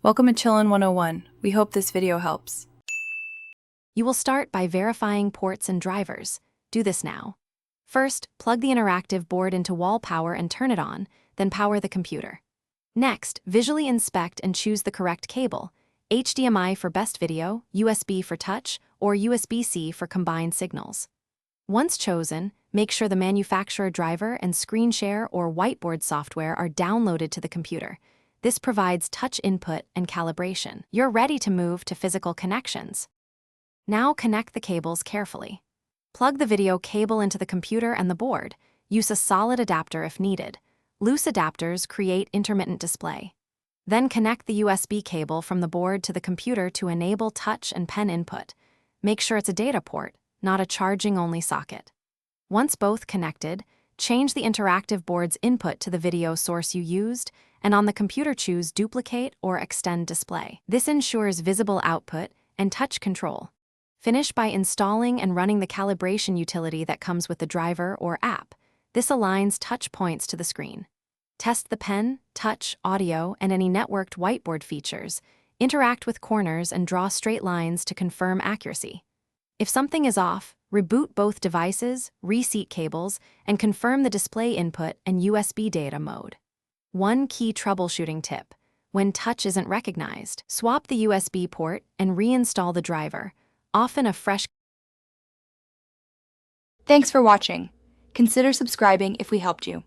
Welcome to Chillin' 101. We hope this video helps. You will start by verifying ports and drivers. Do this now. First, plug the interactive board into wall power and turn it on, then power the computer. Next, visually inspect and choose the correct cable: HDMI for best video, USB for touch, or USB-C for combined signals. Once chosen, make sure the manufacturer driver and screen share or whiteboard software are downloaded to the computer. This provides touch input and calibration. You're ready to move to physical connections. Now connect the cables carefully. Plug the video cable into the computer and the board. Use a solid adapter if needed. Loose adapters create intermittent display. Then connect the USB cable from the board to the computer to enable touch and pen input. Make sure it's a data port, not a charging-only socket. Once both connected, change the interactive board's input to the video source you used, and on the computer choose Duplicate or Extend Display. This ensures visible output and touch control. Finish by installing and running the calibration utility that comes with the driver or app. This aligns touch points to the screen. Test the pen, touch, audio, and any networked whiteboard features. Interact with corners and draw straight lines to confirm accuracy. If something is off, reboot both devices, reseat cables, and confirm the display input and USB data mode. One key troubleshooting tip: when touch isn't recognized, swap the USB port and reinstall the driver. Often a fresh... Thanks for watching. Consider subscribing if we helped you.